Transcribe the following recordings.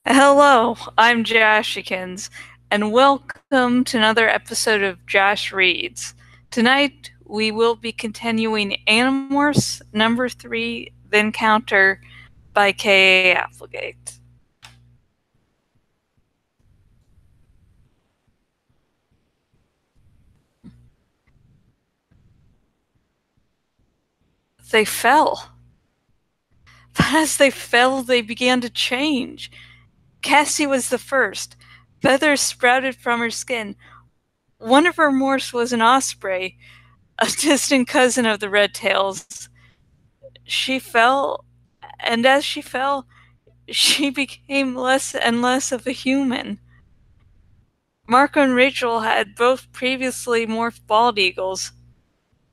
Hello, I'm Jashikins, and welcome to another episode of Jash Reads. Tonight, we will be continuing Animorphs number 3, The Encounter by K.A. Applegate. They fell. But as they fell, they began to change. Cassie was the first. Feathers sprouted from her skin. One of her morphs was an osprey, a distant cousin of the red tails. She fell, and as she fell, she became less and less of a human. Marco and Rachel had both previously morphed bald eagles.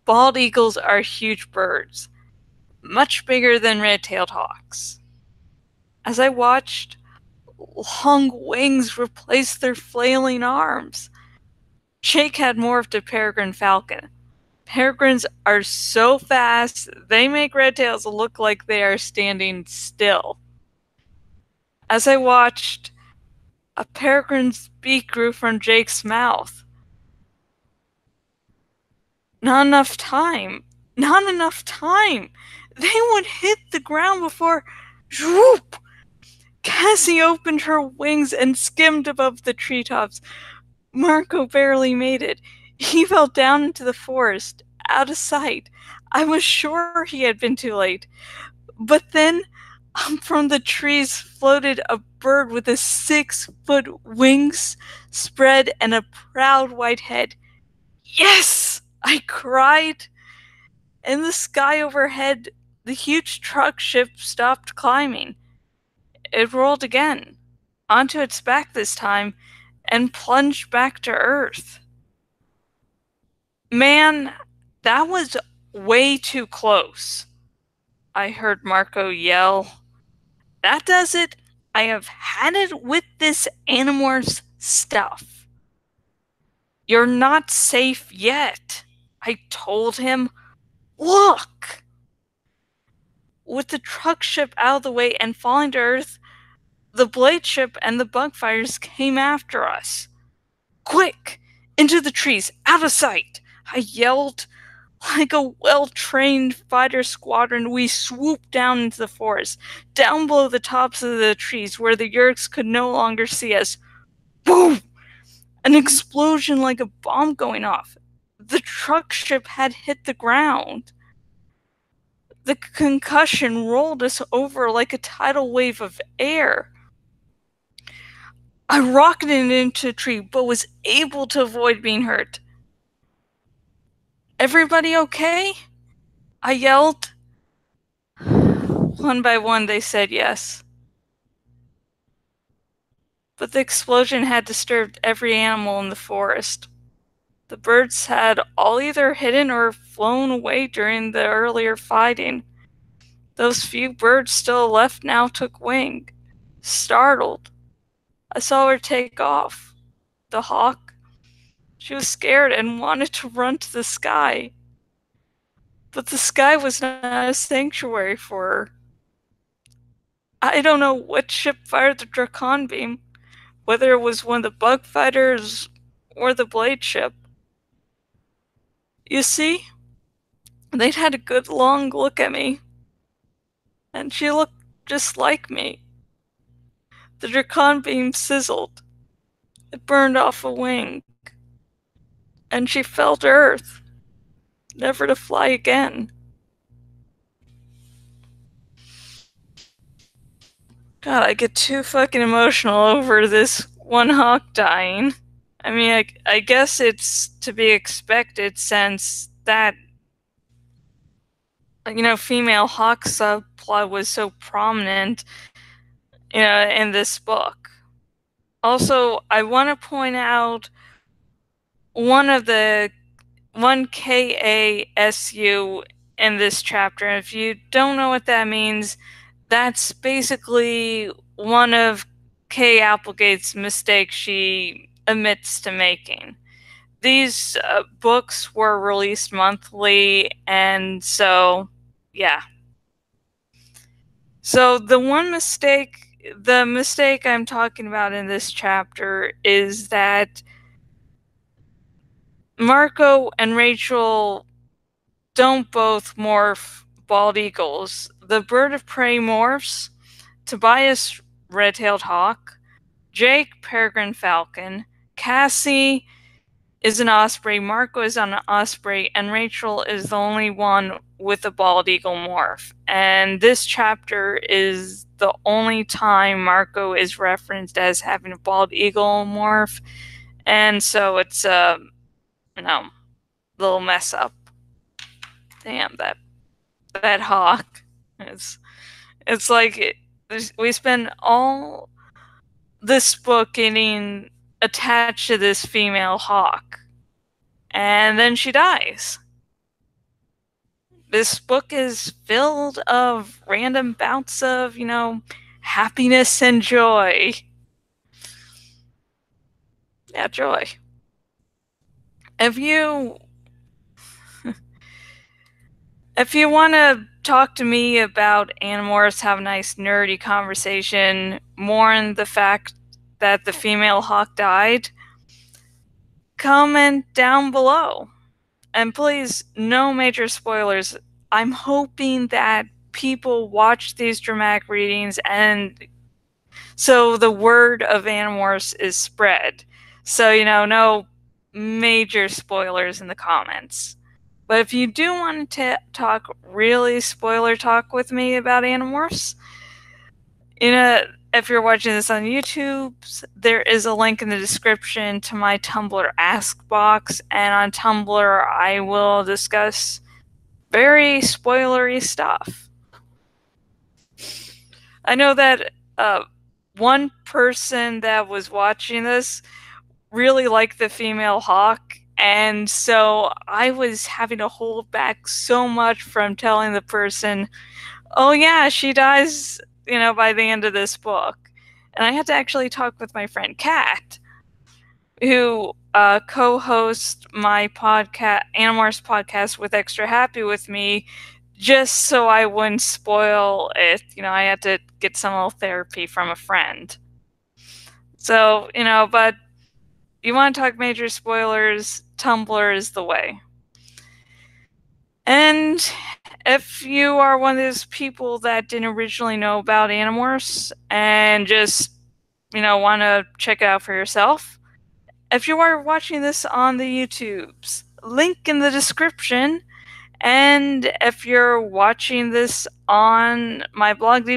Bald eagles are huge birds, much bigger than red-tailed hawks. As I watched, long wings replaced their flailing arms. Jake had morphed a peregrine falcon. Peregrines are so fast, they make red tails look like they are standing still. As I watched, a peregrine's beak grew from Jake's mouth. Not enough time. Not enough time. They would hit the ground before. Whoop! Cassie opened her wings and skimmed above the treetops. Marco barely made it. He fell down into the forest, out of sight. I was sure he had been too late. But then, from the trees floated a bird with a 6-foot wings spread and a proud white head. Yes! I cried. In the sky overhead, the huge truck ship stopped climbing. It rolled again, onto its back this time, and plunged back to Earth. Man, that was way too close. I heard Marco yell. That does it. I have had it with this Animorphs stuff. You're not safe yet, I told him. Look! With the truck ship out of the way and falling to Earth, the blade ship and the bug fighters came after us. Quick! Into the trees, out of sight! I yelled. Like a well-trained fighter squadron, we swooped down into the forest, down below the tops of the trees where the Yeerks could no longer see us. Boom! An explosion like a bomb going off. The truck ship had hit the ground. The concussion rolled us over like a tidal wave of air. I rocketed into a tree, but was able to avoid being hurt. Everybody okay? I yelled. One by one, they said yes. But the explosion had disturbed every animal in the forest. The birds had all either hidden or flown away during the earlier fighting. Those few birds still left now took wing. Startled, I saw her take off. The hawk. She was scared and wanted to run to the sky. But the sky was not a sanctuary for her. I don't know what ship fired the Dracon beam, whether it was one of the bug fighters or the blade ship. You see, they'd had a good long look at me, and she looked just like me. The Dracon beam sizzled. It burned off a wing, and she fell to Earth, never to fly again. God, I get too fucking emotional over this one hawk dying. I mean, I guess it's to be expected since that, female hawk subplot was so prominent, in this book. Also, I want to point out one KASU in this chapter. If you don't know what that means, that's basically one of Kay Applegate's mistakes she admits to making. These books were released monthly, and so, yeah. So the one mistake the mistake I'm talking about in this chapter is that Marco and Rachel don't both morph bald eagles. The bird of prey morphs, Tobias red-tailed hawk, Jake peregrine falcon, Cassie is an osprey, Marco is an osprey, and Rachel is the only one with a bald eagle morph. And this chapter is the only time Marco is referenced as having a bald eagle morph, and so it's a little mess up. Damn, that hawk. It's like we spend all this book getting attached to this female hawk, and then she dies. This book is filled of random bouts of, happiness and joy. Yeah, joy. If you want to talk to me about Animorphs, have a nice nerdy conversation, mourn the fact that the female hawk died, comment down below. And please, no major spoilers. I'm hoping that people watch these dramatic readings and so the word of Animorphs is spread. So, no major spoilers in the comments. But if you do want to talk really spoiler talk with me about Animorphs, if you're watching this on YouTube, there is a link in the description to my Tumblr Ask box, and on Tumblr I will discuss very spoilery stuff. I know that one person that was watching this really liked the female hawk, and so I was having to hold back so much from telling the person, oh yeah, she dies, by the end of this book. And I had to actually talk with my friend Kat, who co-hosts my podcast, Animorphs podcast with Extra Happy with me, just so I wouldn't spoil it. I had to get some little therapy from a friend. So, but you want to talk major spoilers, Tumblr is the way. And if you are one of those people that didn't originally know about Animorphs and just, want to check it out for yourself, if you are watching this on the YouTubes, link in the description. And if you're watching this on my blog,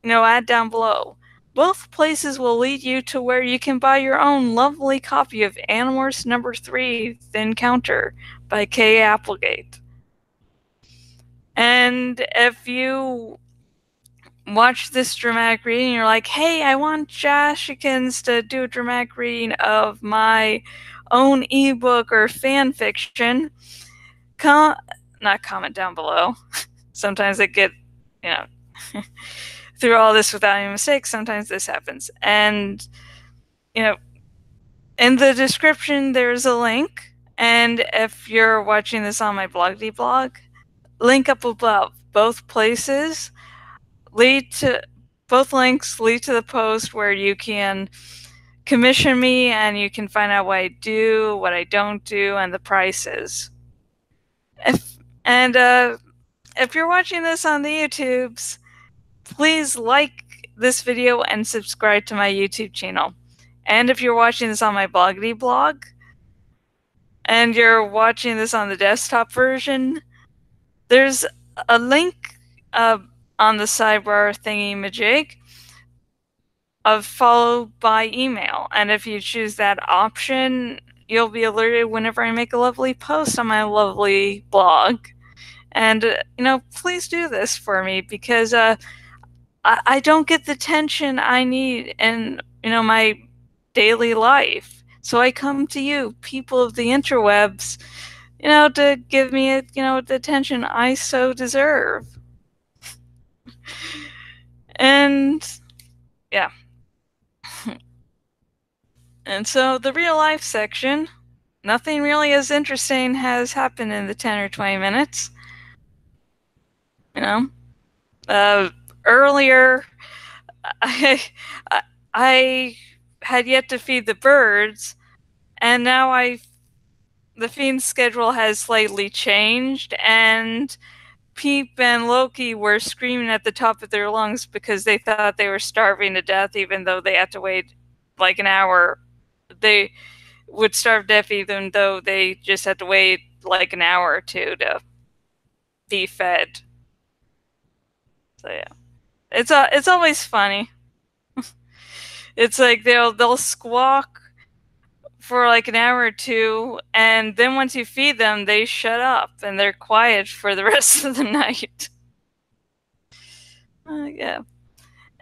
add down below. Both places will lead you to where you can buy your own lovely copy of Animorphs number 3, The Encounter by K. Applegate. And if you watch this dramatic reading, you're like, hey, I want Jashikins to do a dramatic reading of my own ebook or fan fiction, not comment down below. Sometimes I get, through all this without any mistakes, sometimes this happens. And, in the description, there's a link. And if you're watching this on my blog, link up above. Both places both links lead to the post where you can commission me and you can find out what I do, what I don't do, and the prices. If you're watching this on the YouTubes, please like this video and subscribe to my YouTube channel. And if you're watching this on my blog, and you're watching this on the desktop version, there's a link on the sidebar thingy-majig of followed by email. And if you choose that option, you'll be alerted whenever I make a lovely post on my lovely blog. And, please do this for me, because I don't get the attention I need in, my daily life. So I come to you, people of the interwebs, to give me, the attention I so deserve. And, yeah. And so the real life section, nothing really as interesting has happened in the 10 or 20 minutes. Earlier, I, I had yet to feed the birds, and now the feeding schedule has slightly changed, and Peep and Loki were screaming at the top of their lungs because they thought they were starving to death, even though they had to wait like an hour. They would starve to death even though they just had to wait like an hour or two to be fed. So yeah, it's always funny. It's like they'll squawk for like an hour or two, and then once you feed them, they shut up and they're quiet for the rest of the night. Yeah.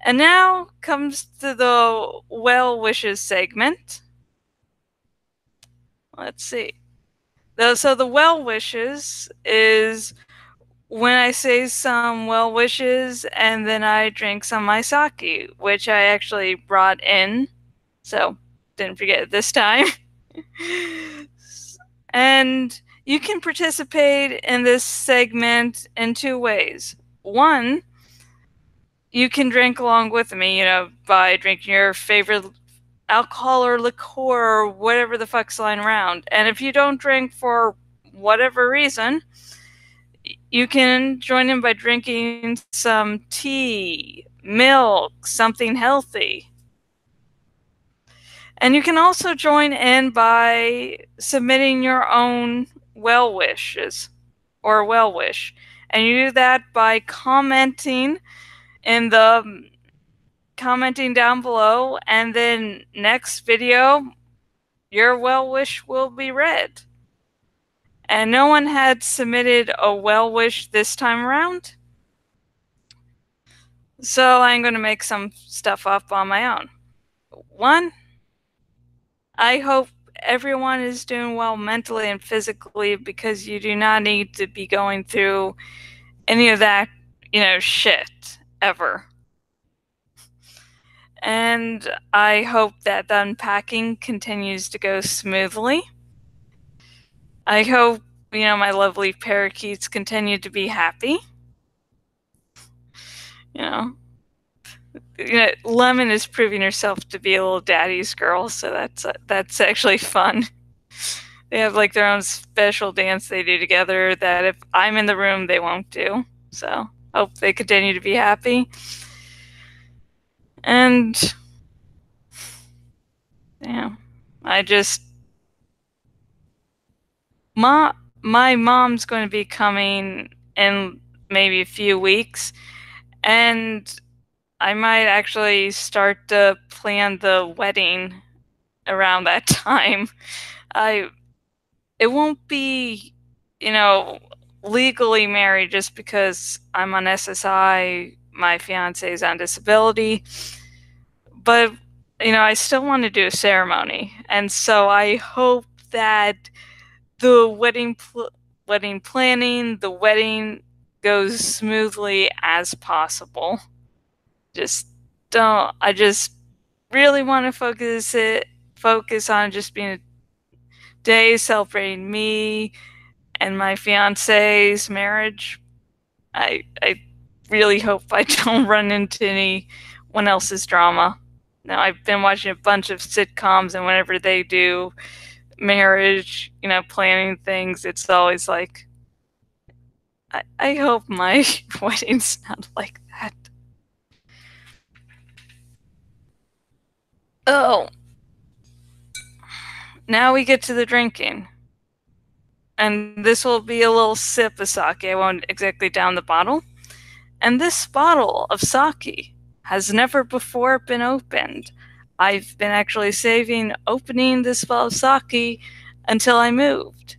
And now comes to the well wishes segment. Let's see. So the well wishes is when I say some well wishes and then I drink some of my sake, which I actually brought in. So didn't forget it this time. And you can participate in this segment in two ways. One, you can drink along with me, by drinking your favorite alcohol or liqueur or whatever the fuck's lying around. And if you don't drink for whatever reason, you can join in by drinking some tea, milk, something healthy. And you can also join in by submitting your own well wishes or well wish. And you do that by commenting in the commenting down below, and then next video your well wish will be read. And no one had submitted a well wish this time around, so I'm going to make some stuff up on my own. One, I hope everyone is doing well mentally and physically, because you do not need to be going through any of that, shit ever. And I hope that the unpacking continues to go smoothly. I hope, my lovely parakeets continue to be happy. Lemon is proving herself to be a little daddy's girl, so that's actually fun. They have like their own special dance they do together that if I'm in the room, they won't do. So hope they continue to be happy. And yeah, my mom's going to be coming in maybe a few weeks, and I might actually start to plan the wedding around that time. It won't be, legally married just because I'm on SSI, my fiance is on disability, but I still want to do a ceremony, and so I hope that the wedding planning, the wedding goes smoothly as possible. I just really want to focus on just being a day celebrating me and my fiance's marriage. I really hope I don't run into anyone else's drama. Now, I've been watching a bunch of sitcoms, and whenever they do marriage, planning things, it's always like, I hope my wedding's not like that. Oh, now we get to the drinking. And this will be a little sip of sake. I won't exactly down the bottle. And this bottle of sake has never before been opened. I've been actually saving opening this bottle of sake until I moved.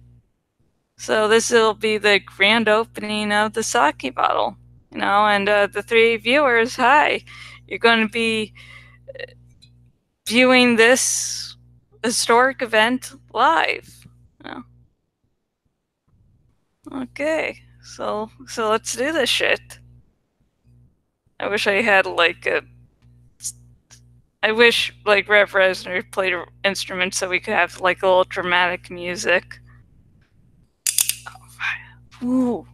So this will be the grand opening of the sake bottle. And the three viewers, hi. You're going to be viewing this historic event live. Okay, so let's do this shit. I wish I had I wish Rev Reznor played an instrument so we could have like a little dramatic music. Ooh.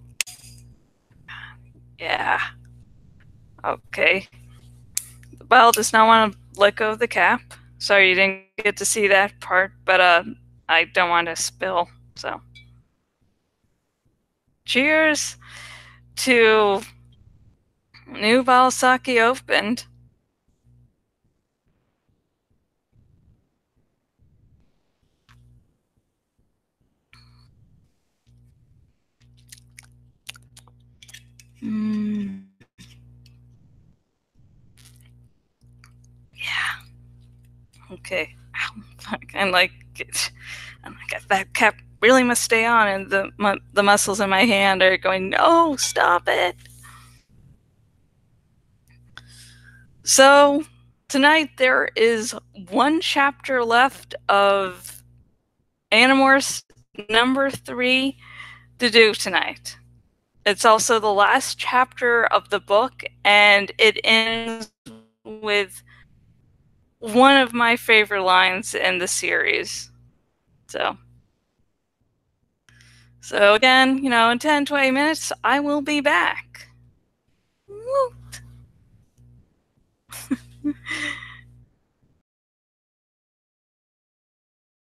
Yeah. Okay. Belle does not want to let go of the cap. Sorry you didn't get to see that part, but I don't want to spill, so. Cheers to new bottle sake opened. Yeah. Okay. And like, that cap really must stay on, and the muscles in my hand are going, no, stop it. So tonight there is one chapter left of Animorphs #3 to do tonight. It's also the last chapter of the book, and it ends with one of my favorite lines in the series. So again, in 10, 20 minutes, I will be back. Woo.